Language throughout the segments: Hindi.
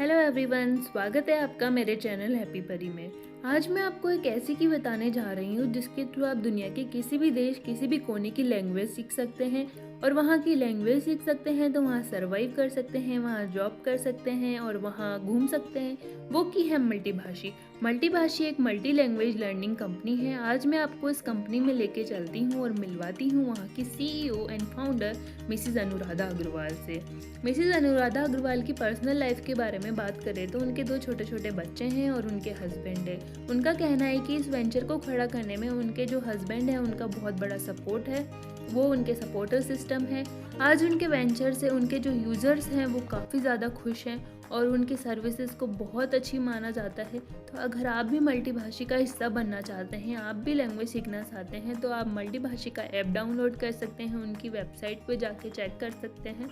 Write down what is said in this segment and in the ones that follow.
हेलो एवरीवन, स्वागत है आपका मेरे चैनल हैप्पी परी में। आज मैं आपको एक ऐसी की बताने जा रही हूँ जिसके थ्रू आप दुनिया के किसी भी देश, किसी भी कोने की लैंग्वेज सीख सकते हैं। और वहाँ की लैंग्वेज सीख सकते हैं तो वहाँ सरवाइव कर सकते हैं, वहाँ जॉब कर सकते हैं और वहाँ घूम सकते हैं। वो की है मल्टीभाषी। मल्टीभाषी एक मल्टी लैंग्वेज लर्निंग कंपनी है। आज मैं आपको इस कंपनी में लेके चलती हूँ और मिलवाती हूँ वहाँ की CEO and founder Mrs Anuradha Agarwal से। मिसिज अनुराधा अग्रवाल की पर्सनल लाइफ के बारे में बात करें तो उनके 2 छोटे छोटे बच्चे हैं और उनके हस्बैंड है। उनका कहना है कि इस वेंचर को खड़ा करने में उनके जो हस्बैंड है उनका बहुत बड़ा सपोर्ट है, वो उनके सपोर्टर सिस्टम है। आज उनके वेंचर से उनके जो यूज़र्स हैं वो काफ़ी ज़्यादा खुश हैं और उनकी सर्विसेज को बहुत अच्छी माना जाता है। तो अगर आप भी मल्टीभाषी का हिस्सा बनना चाहते हैं, आप भी लैंग्वेज सीखना चाहते हैं, तो आप मल्टीभाषी का ऐप डाउनलोड कर सकते हैं, उनकी वेबसाइट पे जाके चेक कर सकते हैं।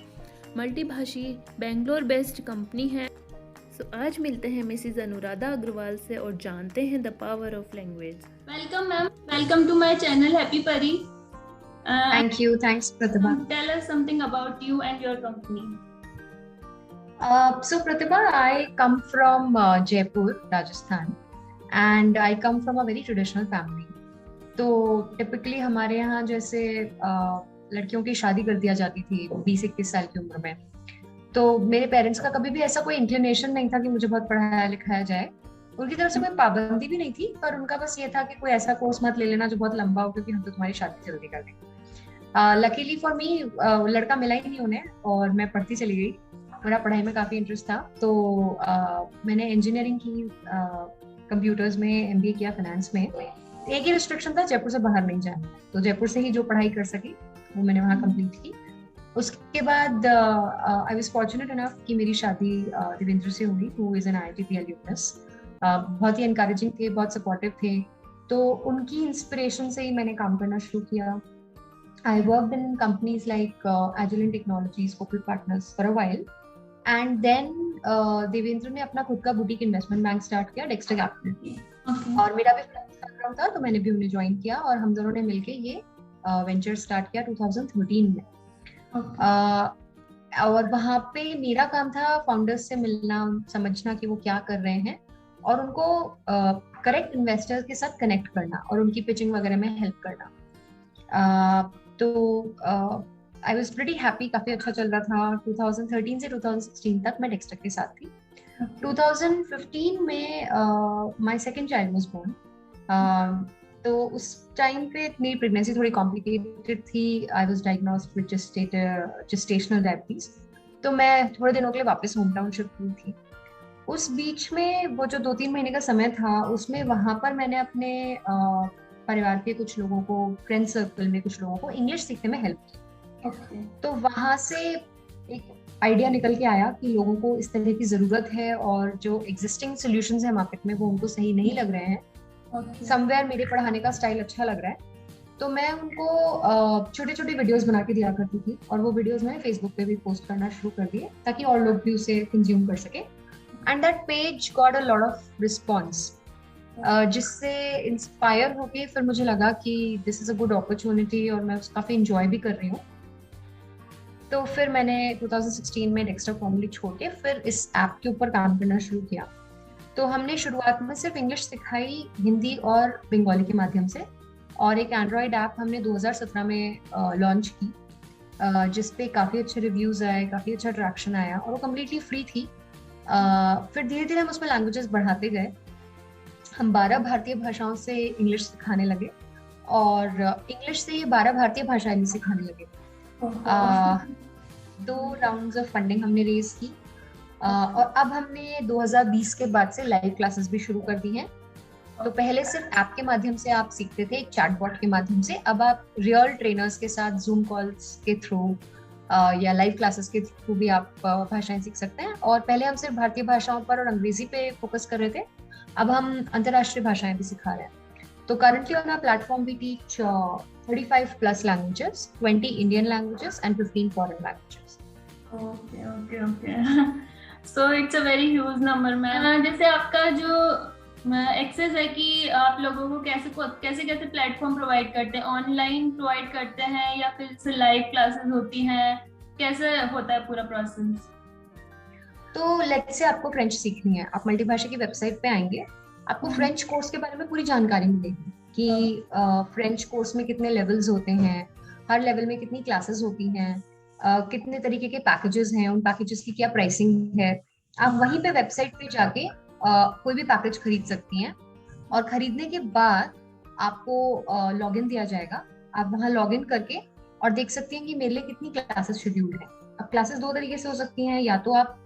मल्टीभाषी बेंगलोर बेस्ड कंपनी है। आज मिलते हैं मिसिज अनुराधा अग्रवाल से और जानते हैं the power of language. Welcome ma'am, welcome to my channel happy Pari. Thank you. Thanks, Pratibha. Tell us something about you and your company. So, Pratibha, I come from Jaipur, Rajasthan, and I come from a very traditional family. तो टिपिकली हमारे यहाँ जैसे लड़कियों की शादी कर दिया जाती थी 20-21 साल की उम्र में। तो मेरे पेरेंट्स का कभी भी ऐसा कोई इंक्लिनेशन नहीं था कि मुझे बहुत पढ़ाया लिखाया जाए। उनकी तरफ से कोई पाबंदी भी नहीं थी, पर उनका बस ये था कि कोई ऐसा कोर्स मत ले लेना जो बहुत लंबा हो, क्योंकि हम तो तुम्हारी शादी जल्दी कर देंगे। लकीली फॉर मी लड़का मिला ही नहीं उन्हें और मैं पढ़ती चली गई। मेरा पढ़ाई में काफी इंटरेस्ट था, तो मैंने इंजीनियरिंग की, कंप्यूटर्स में MBA किया, फाइनेंस में। एक ही रिस्ट्रिक्शन था, जयपुर से बाहर नहीं जाना, तो जयपुर से ही जो पढ़ाई कर सकी वो मैंने वहाँ कंप्लीट की। उसके बाद आई वाज फॉर्चुनेट इनफ कि मेरी शादी देवेंद्र से हुई, who is an IIT alumnus। बहुत ही एनकरेजिंग थे, बहुत सपोर्टिव थे, तो उनकी इंस्पिरेशन से ही मैंने काम करना शुरू किया। I worked in companies like Agilent Technologies, corporate partners for a while, and then Devendra ने अपना खुद का बुटीक इन्वेस्टमेंट बैंक स्टार्ट किया, डेक्स्टर कैपिटल। और मेरा भी बैकग्राउंड था, तो मैंने भी उन्हें ज्वाइन किया और हम दोनों ने मिलके ये वेंचर स्टार्ट किया 2013 में। और वहाँ पे मेरा काम था फाउंडर्स से मिलना, समझना कि वो क्या कर रहे हैं और उनको करेक्ट इन्वेस्टर्स के साथ कनेक्ट करना और उनकी पिचिंग वगैरह में हेल्प करना। तो आई वॉज प्रीटी हैप्पी, काफी अच्छा चल रहा था। 2013 से 2016 तक मैं डेक्स्टर के साथ थी। 2015 में my second child was born. तो उस टाइम पे मेरी प्रेगनेंसी थोड़ी कॉम्प्लिकेटेड थी। I was diagnosed with gestational diabetes. तो मैं थोड़े दिनों के लिए वापस होम टाउन शिफ्ट हुई थी। उस बीच में वो जो 2-3 महीने का समय था, उसमें वहां पर मैंने अपने परिवार के कुछ लोगों को, फ्रेंड सर्कल में कुछ लोगों को इंग्लिश सीखने में हेल्प की। तो वहां से एक आइडिया निकल के आया कि लोगों को इस तरह की जरूरत है और जो एग्जिस्टिंग सॉल्यूशंस है मार्केट में वो उनको सही नहीं लग रहे हैं। समवेयर मेरे पढ़ाने का स्टाइल अच्छा लग रहा है, तो मैं उनको छोटे छोटे वीडियोस बना के दिया करती थी और वो वीडियोस मैंने फेसबुक पे भी पोस्ट करना शुरू कर दिए ताकि और लोग भी उसे कंज्यूम कर सके। And that page got a lot of response, जिससे इंस्पायर होके फिर मुझे लगा कि this is a good opportunity और मैं काफी इंजॉय भी कर रही हूँ। तो फिर मैंने 2016 में डेक्स्टर फॉर्मली छोड़ के फिर इस ऐप के ऊपर काम करना शुरू किया। तो हमने शुरुआत में सिर्फ इंग्लिश सिखाई, हिंदी और बंगाली के माध्यम से, और एक एंड्रॉयड ऐप हमने 2017 में लॉन्च की, जिसपे काफी अच्छे रिव्यूज आए, काफी अच्छा ट्रैक्शन आया और वो कम्प्लीटली फ्री थी। फिर धीरे धीरे हम उसमें लैंग्वेजेस बढ़ाते गए। हम 12 भारतीय भाषाओं से इंग्लिश सिखाने लगे और इंग्लिश से ये 12 भारतीय भाषाएं भी सिखाने लगे। 2 राउंड्स ऑफ फंडिंग हमने रेज की और अब हमने 2020 के बाद से लाइव क्लासेस भी शुरू कर दी हैं। तो पहले सिर्फ ऐप के माध्यम से आप सीखते थे, एक चैटबॉट के माध्यम से, अब आप रियल ट्रेनर्स के साथ जूम कॉल्स के थ्रू या लाइव क्लासेस के थ्रू भी आप भाषाएं सीख सकते हैं। और पहले हम सिर्फ भारतीय भाषाओं पर और अंग्रेजी पे फोकस कर रहे थे, अब हम अंतर्राष्ट्रीय भाषाएं भी सिखा रहे हैं। तो currently on our platform we teach 35 plus languages, 20 Indian languages and 15 foreign languages. Okay. So it's a very huge number, ma'am. जैसे आपका जो एक्सेस है कि आप लोगों को कैसे प्लेटफॉर्म प्रोवाइड करते हैं, ऑनलाइन प्रोवाइड करते हैं या फिर लाइव क्लासेस होती हैं, कैसे होता है पूरा प्रोसेस? तो लेट्स से आपको फ्रेंच सीखनी है, आप मल्टीभाषा की वेबसाइट पे आएंगे, आपको फ्रेंच कोर्स के बारे में पूरी जानकारी मिलेगी कि फ्रेंच कोर्स में कितने लेवल्स होते हैं, हर लेवल में कितनी क्लासेस होती हैं, कितने तरीके के पैकेजेस हैं, उन पैकेजेस की क्या प्राइसिंग है। आप वहीं पे वेबसाइट पे जाके कोई भी पैकेज खरीद सकती हैं, और खरीदने के बाद आपको लॉगिन दिया जाएगा। आप वहाँ लॉगिन करके और देख सकती हैं कि मेरे लिए कितनी क्लासेस शेड्यूल्ड हैं। अब क्लासेस दो तरीके से हो सकती हैं, या तो आप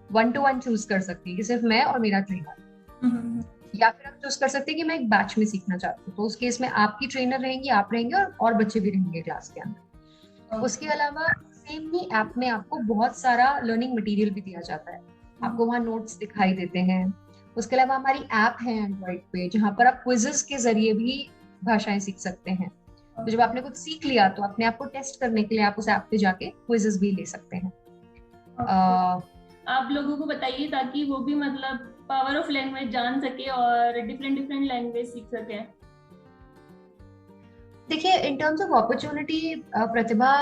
1-to-1 चूज कर सकती हैं कि सिर्फ मैं और मेरा ट्रेनर, या फिर आप चूज कर सकते हैं कि मैं एक बैच में सीखना चाहती हूँ, तो उस केस में आपकी ट्रेनर रहेंगी, आप रहेंगे और बच्चे भी रहेंगे क्लास के अंदर। उसके अलावा सेम ही ऐप में आपको बहुत सारा लर्निंग मटेरियल भी दिया जाता है, आपको वहाँ नोट्स दिखाई देते हैं। उसके अलावा हमारी ऐप है एंड्रॉइड पे, जहाँ पर आप क्विजेस के जरिए भी भाषाएं सीख सकते हैं। तो जब आपने कुछ सीख लिया तो अपने आप को टेस्ट करने के लिए आप उस ऐप पे जाके क्विजेस भी ले सकते हैं। आप लोगों को बताइए ताकि वो भी मतलब पावर ऑफ लैंग्वेज जान सके और डिफरेंट लैंग्वेज सीख सके। देखिए, in terms of opportunity Pratibha,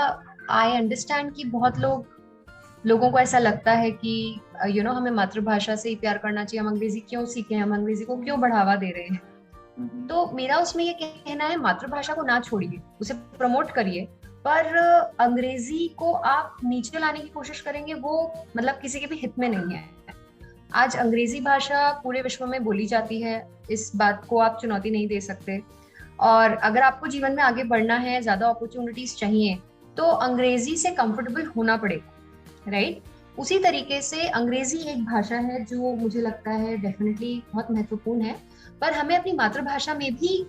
I understand कि बहुत लोगों को ऐसा लगता है कि हमें मातृभाषा से ही प्यार करना चाहिए, हम अंग्रेजी क्यों सीखें, हम अंग्रेजी को क्यों बढ़ावा दे रहे हैं। तो मेरा उसमें ये कहना है, मातृभाषा को ना छोड़िए, उसे प्रमोट करिए, पर अंग्रेजी को आप नीचे लाने की कोशिश करेंगे वो मतलब किसी के भी हित में नहीं है। आज अंग्रेजी भाषा पूरे विश्व में बोली जाती है, इस बात को आप चुनौती नहीं दे सकते। और अगर आपको जीवन में आगे बढ़ना है, ज्यादा अपॉर्चुनिटीज चाहिए, तो अंग्रेजी से कंफर्टेबल होना पड़ेगा, राइट। उसी तरीके से अंग्रेजी एक भाषा है जो मुझे लगता है डेफिनेटली बहुत महत्वपूर्ण है, पर हमें अपनी मातृभाषा में भी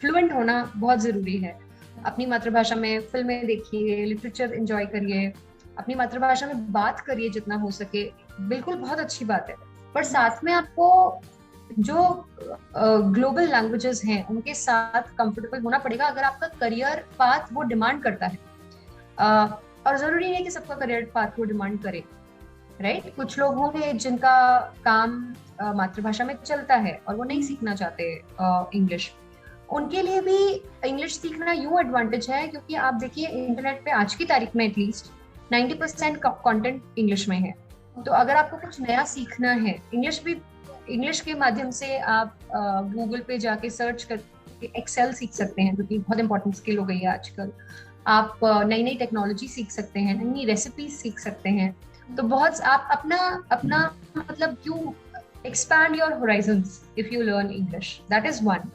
फ्लुएंट होना बहुत जरूरी है। अपनी मातृभाषा में फिल्में देखिए, लिटरेचर एंजॉय करिए, अपनी मातृभाषा में बात करिए जितना हो सके, बिल्कुल बहुत अच्छी बात है। पर साथ में आपको जो ग्लोबल लैंग्वेजेस हैं उनके साथ कंफर्टेबल होना पड़ेगा, अगर आपका करियर पाथ वो डिमांड करता है। और जरूरी नहीं है कि सबका करियर पाथ वो डिमांड करे, राइट। कुछ लोग होंगे जिनका काम मातृभाषा में चलता है और वो नहीं सीखना चाहते इंग्लिश, उनके लिए भी इंग्लिश सीखना यूं एडवांटेज है, क्योंकि आप देखिए इंटरनेट पे आज की तारीख में एटलीस्ट 90% कंटेंट इंग्लिश में है। तो अगर आपको कुछ नया सीखना है, इंग्लिश के माध्यम से आप गूगल पे जाके सर्च करके एक्सेल सीख सकते हैं, जो कि बहुत इंपॉर्टेंट स्किल हो गई है आजकल। आप नई नई टेक्नोलॉजी सीख सकते हैं, नई नई रेसिपीज सीख सकते हैं। तो बहुत आप अपना मतलब you expand your Horizons if you learn English, that is one.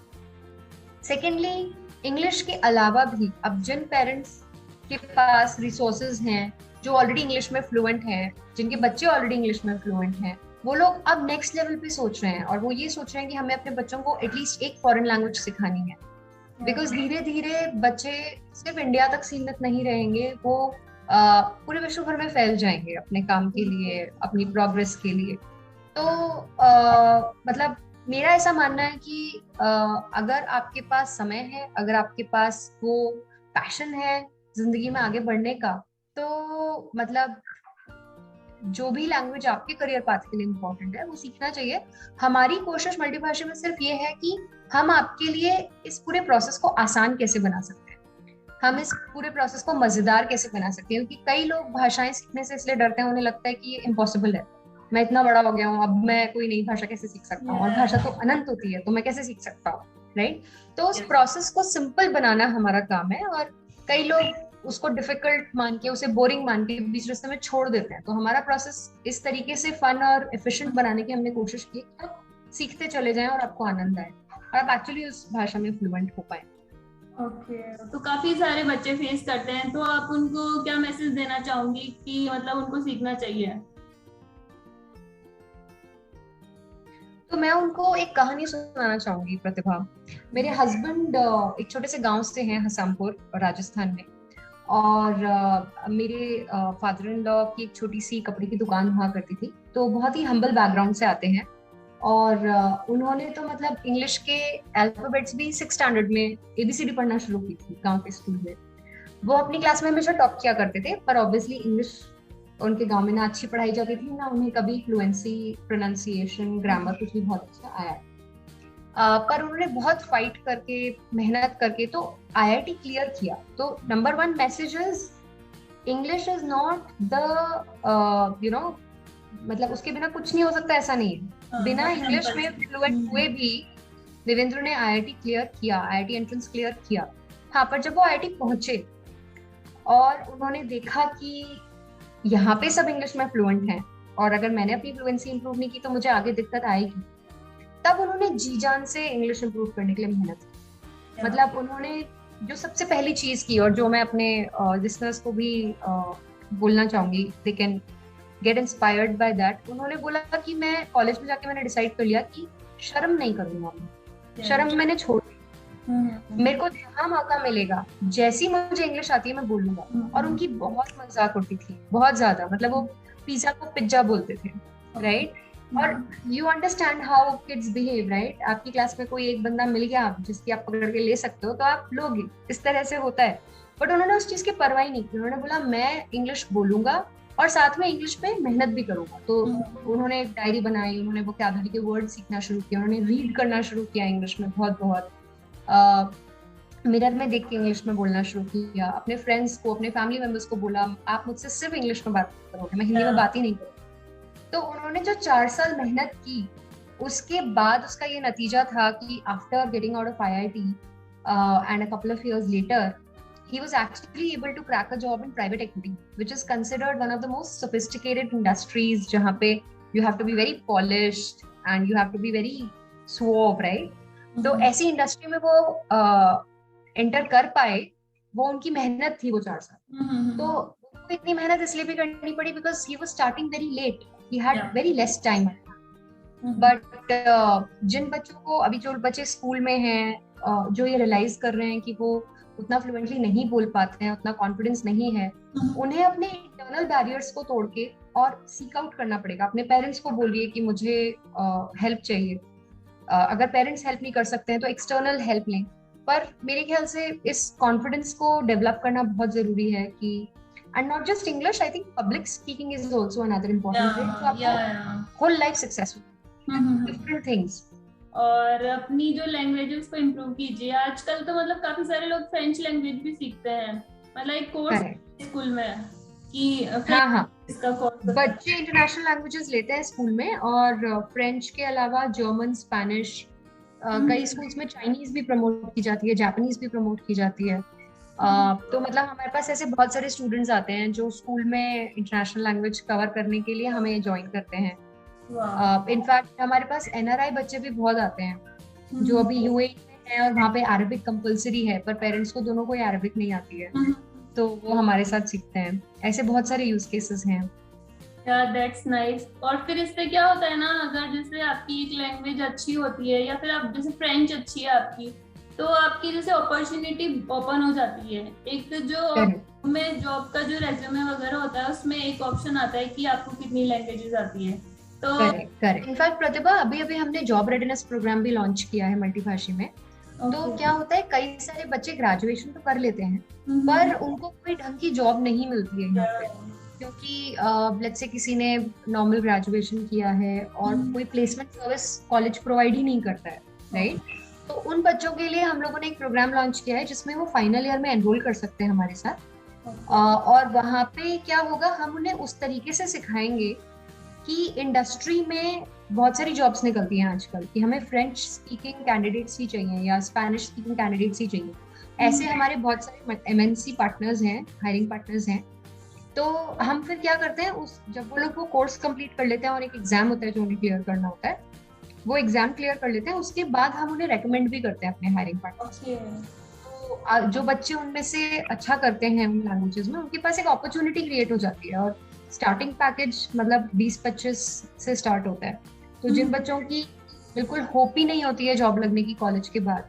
Secondly, English के अलावा भी अब जिन पेरेंट्स के पास रिसोर्सेज हैं, जो ऑलरेडी इंग्लिश में फ्लुएंट हैं, जिनके बच्चे ऑलरेडी इंग्लिश में फ्लुएंट हैं, वो लोग अब नेक्स्ट लेवल पे सोच रहे हैं, और वो ये सोच रहे हैं कि हमें अपने बच्चों को एटलीस्ट एक फॉरेन लैंग्वेज सिखानी है। बिकॉज धीरे धीरे बच्चे सिर्फ इंडिया तक सीमित नहीं रहेंगे, वो पूरे विश्व भर में फैल जाएंगे अपने काम के लिए, अपनी प्रोग्रेस के लिए। तो मतलब मेरा ऐसा मानना है कि अगर आपके पास समय है, अगर आपके पास वो पैशन है जिंदगी में आगे बढ़ने का, तो मतलब जो भी लैंग्वेज आपके करियर पाथ के लिए इम्पोर्टेंट है वो सीखना चाहिए। हमारी कोशिश मल्टीभाषा में सिर्फ ये है कि हम आपके लिए इस पूरे प्रोसेस को आसान कैसे बना सकते हैं, हम इस पूरे प्रोसेस को मजेदार कैसे बना सकते हैं। क्योंकि कई लोग भाषाएं सीखने से इसलिए डरते हैं, उन्हें लगता है कि ये इम्पॉसिबल है, मैं इतना बड़ा हो गया हूँ, अब मैं कोई नई भाषा कैसे सीख सकता हूँ, और भाषा तो अनंत होती है, तो मैं कैसे सीख सकता हूँ, राइट। तो उस प्रोसेस को सिंपल बनाना हमारा काम है, और कई लोग उसको डिफिकल्ट मान के, उसे बोरिंग मान के बीच रास्ते में छोड़ देते हैं। तो हमारा प्रोसेस इस तरीके से फन और एफिशिएंट बनाने की हमने कोशिश की कि आप सीखते चले जाएं और आपको आनंद आए और आप एक्चुअली उस भाषा में फ्लुएंट हो पाए। ओके, तो काफी सारे बच्चे फेस करते हैं, तो आप उनको क्या मैसेज देना चाहोगी कि मतलब उनको सीखना चाहिए? तो मैं उनको एक कहानी सुनाना चाहूंगी प्रतिभा। मेरे हस्बैंड एक छोटे से गांव से हैं, हसामपुर राजस्थान में, और मेरे फादर इन लॉ की एक छोटी सी कपड़े की दुकान हुआ करती थी। तो बहुत ही हम्बल बैकग्राउंड से आते हैं, और उन्होंने तो मतलब इंग्लिश के अल्फाबेट्स भी 6th स्टैंडर्ड में ABCD पढ़ना शुरू की थी गांव के स्कूल में। वो अपनी क्लास में हमेशा टॉप किया करते थे, पर ऑब्वियसली इंग्लिश उनके गांव में ना अच्छी पढ़ाई जाती थी, ना उन्हें कभी फ्लुएंसी, प्रोनाउंसिएशन, ग्रामर कुछ भी बहुत अच्छा आया। पर उन्होंने बहुत फाइट करके, मेहनत करके तो IIT क्लियर किया। तो number 1 message is English is not the you know, मतलब उसके बिना कुछ नहीं हो सकता ऐसा नहीं है। बिना इंग्लिश में फ्लुएंट हुए भी देवेंद्र ने आईआईटी क्लियर किया, आईआईटी एंट्रेंस क्लियर किया। हाँ, पर जब वो आईआईटी पहुंचे और उन्होंने देखा कि यहाँ पे सब इंग्लिश में फ्लुएंट हैं और अगर मैंने अपनी फ्लुएंसी इंप्रूव नहीं की तो मुझे आगे दिक्कत आएगी, तब उन्होंने जी जान से इंग्लिश इंप्रूव करने के लिए मेहनत की। मतलब उन्होंने जो सबसे पहली चीज की, और जो मैं अपने लिसनर्स को भी बोलना चाहूंगी, they can get inspired by that. उन्होंने बोला कि मैं कॉलेज में जाके मैंने डिसाइड कर लिया कि शर्म नहीं करूंगा मैं, शर्म मैंने छोड़ दी। मेरे को जहाँ मौका मिलेगा, जैसी मुझे इंग्लिश आती है मैं बोलूंगा। और उनकी बहुत मजाक उड़ती थी, बहुत ज्यादा। मतलब वो पिज्जा को पिज्जा बोलते थे, राइट? और you understand how kids behave, right? आपकी क्लास में कोई एक बंदा मिल गया जिसकी आप पकड़ के ले सकते हो तो आप लोगे, इस तरह से होता है। बट उन्होंने उस चीज की परवाह नहीं की। उन्होंने बोला मैं इंग्लिश बोलूंगा और साथ में इंग्लिश पे मेहनत भी करूंगा। तो उन्होंने एक डायरी बनाई, उन्होंने वोकैबुलरी के वर्ड सीखना शुरू किया, उन्होंने रीड करना शुरू किया इंग्लिश में बहुत बहुत, मिरर में देख के इंग्लिश में बोलना शुरू किया। अपने फ्रेंड्स को, अपने फैमिली मेंबर्स को बोला आप मुझसे सिर्फ इंग्लिश में बात करोगे, मैं हिंदी में बात ही नहीं करूँगी। तो उन्होंने जो 4 साल मेहनत की, उसके बाद उसका ये नतीजा था कि after getting out of IIT and a couple of years later, he was actually able to crack a job in private equity, which is considered one of the most sophisticated industries, जहाँ पे you have to be very polished and you have to be very suave, right? तो ऐसी इंडस्ट्री में वो एंटर कर पाए, वो उनकी मेहनत थी वो 4 साल। तो उनको इतनी मेहनत इसलिए भी करनी पड़ी because he was starting very late, he had very less time. But जिन बच्चों को, अभी जो बच्चे स्कूल में हैं, जो ये रियलाइज कर रहे हैं कि वो उतना फ्लुएंटली नहीं बोल पाते हैं, उतना कॉन्फिडेंस नहीं है, उन्हें अपने इंटरनल बैरियर्स को तोड़ के और सीक आउट करना पड़ेगा। अपने पेरेंट्स को बोलिए कि मुझे हेल्प चाहिए। अगर पेरेंट्स हेल्प नहीं कर सकते हैं तो एक्सटर्नल हेल्प लें। पर मेरे ख्याल से इस कॉन्फिडेंस को डेवलप करना बहुत जरूरी है कि, and not just English, I think public speaking is also another important thing to आपको whole life successful different things. और अपनी जो लैंग्वेजेस को इम्प्रूव कीजिए। आजकल तो मतलब काफी सारे लोग फ्रेंच लैंग्वेज भी सीखते हैं, मतलब एक कोर्स स्कूल में कि इसका कोर्स बच्चे इंटरनेशनल लैंग्वेजेस लेते हैं स्कूल में, और फ्रेंच के अलावा जर्मन, स्पेनिश, कई स्कूल्स में चाइनीज भी प्रमोट की जाती है, जापानीज भी प्रमोट की जाती है। तो मतलब हमारे पास ऐसे बहुत सारे स्टूडेंट्स आते हैं जो स्कूल में इंटरनेशनल लैंग्वेज कवर करने के लिए हमें ज्वाइन करते हैं। इनफैक्ट हमारे पास एनआरआई बच्चे भी बहुत आते हैं जो अभी यूएई में हैं और वहाँ पे अरबिक कंपलसरी है, पर पेरेंट्स को दोनों को अरबिक नहीं आती है, तो वो हमारे साथ सीखते हैं। ऐसे बहुत सारे यूज केसेस हैं। That's nice. और फिर इससे क्या होता है ना, अगर जैसे आपकी एक लैंग्वेज अच्छी होती है या फिर आप जैसे फ्रेंच अच्छी है आपकी, तो आपकी जैसे अपॉर्चुनिटी ओपन हो जाती है। एक जो में जॉब का जो रेज्यूमे वगैरह होता है उसमें एक ऑप्शन आता है कि आपको कितनी लैंग्वेजेस आती है। तो करेक्ट। इनफैक्ट प्रतिभा, अभी हमने जॉब रेडीनेस प्रोग्राम भी लॉन्च किया है मल्टीभाषी में। तो क्या होता है, कई सारे बच्चे ग्रेजुएशन तो कर लेते हैं पर उनको कोई ढंग की जॉब नहीं मिलती है यहाँ पे, क्योंकि लेट्स से किसी ने नॉर्मल ग्रेजुएशन किया है और कोई प्लेसमेंट सर्विस कॉलेज प्रोवाइड ही नहीं करता है, राइट? तो उन बच्चों के लिए हम लोगों ने एक प्रोग्राम लॉन्च किया है जिसमें वो फाइनल ईयर में एनरोल कर सकते हैं हमारे साथ। और वहाँ पे क्या होगा, हम उन्हें उस तरीके से सिखाएंगे कि इंडस्ट्री में बहुत सारी जॉब्स निकलती हैं आजकल कि हमें फ्रेंच स्पीकिंग कैंडिडेट्स ही चाहिए या स्पेनिश स्पीकिंग कैंडिडेट्स ही चाहिए। ऐसे हमारे बहुत सारे एमएनसी पार्टनर्स हैं, हायरिंग पार्टनर्स हैं। तो हम फिर क्या करते हैं, जब वो लोग वो कोर्स कंप्लीट कर लेते हैं और एक एग्जाम होता है जो उन्हें क्लियर करना होता है, वो एग्जाम क्लियर कर लेते हैं, उसके बाद हम उन्हें रेकमेंड भी करते हैं अपने हायरिंग पार्टनर्स। तो जो बच्चे उनमें से अच्छा करते हैं उन लैंग्वेजेस में, उनके पास एक अपॉर्चुनिटी क्रिएट हो जाती है। और स्टार्टिंग पैकेज मतलब 20-25 से स्टार्ट होता है। तो जिन बच्चों की बिल्कुल होप ही नहीं होती है जॉब लगने की कॉलेज के बाद,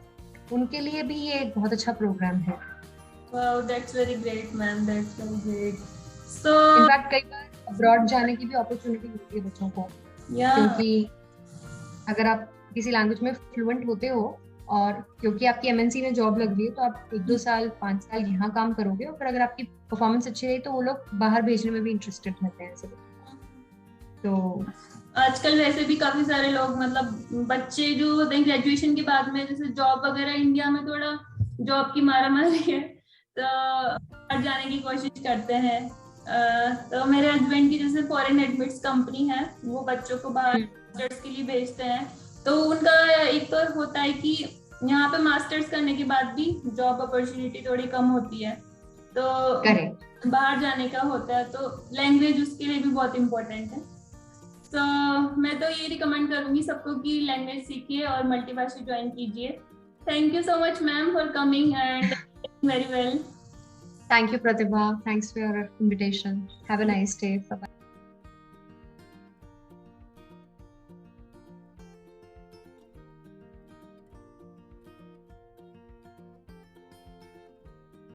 उनके लिए भी ये एक बहुत अच्छा प्रोग्राम है। Wow, that's very great, man. That's very great. So, in fact कई बार अब्रॉड जाने की भी अपॉर्चुनिटी मिलती है बच्चों को, क्योंकि अगर आप किसी लैंग्वेज में फ्लुएंट होते हो और क्योंकि आपकी एमएनसी में जॉब लग रही है, तो आप 1-2 साल 5 साल यहाँ काम करोगे और फिर अगर आपकी परफॉर्मेंस अच्छी रही तो वो लोग बाहर भेजने में भी इंटरेस्टेड रहते हैं। तो आजकल वैसे भी काफी सारे लोग, मतलब बच्चे जो होते हैं ग्रेजुएशन के बाद में, जैसे जॉब वगैरह इंडिया में थोड़ा जॉब की मारामारी है, तो बाहर जाने की कोशिश करते हैं। तो मेरे हस्बैंड की जैसे फॉरेन एडमिट्स कंपनी है, वो बच्चों को बाहर मास्टर्स के लिए भेजते हैं। तो उनका एक तो होता है कि यहाँ पे मास्टर्स करने के बाद भी जॉब अपॉर्चुनिटी थोड़ी कम होती है, तो बाहर जाने का होता है, तो लैंग्वेज उसके लिए भी बहुत इम्पोर्टेंट है। तो मैं तो ये रिकमेंड करूंगी सबको कि लैंग्वेज सीखिए और मल्टीभाषी ज्वाइन कीजिए। Thank you so much ma'am for coming and very well. Thank you, Pratibha. Thanks for your invitation. Have a nice day. Bye-bye.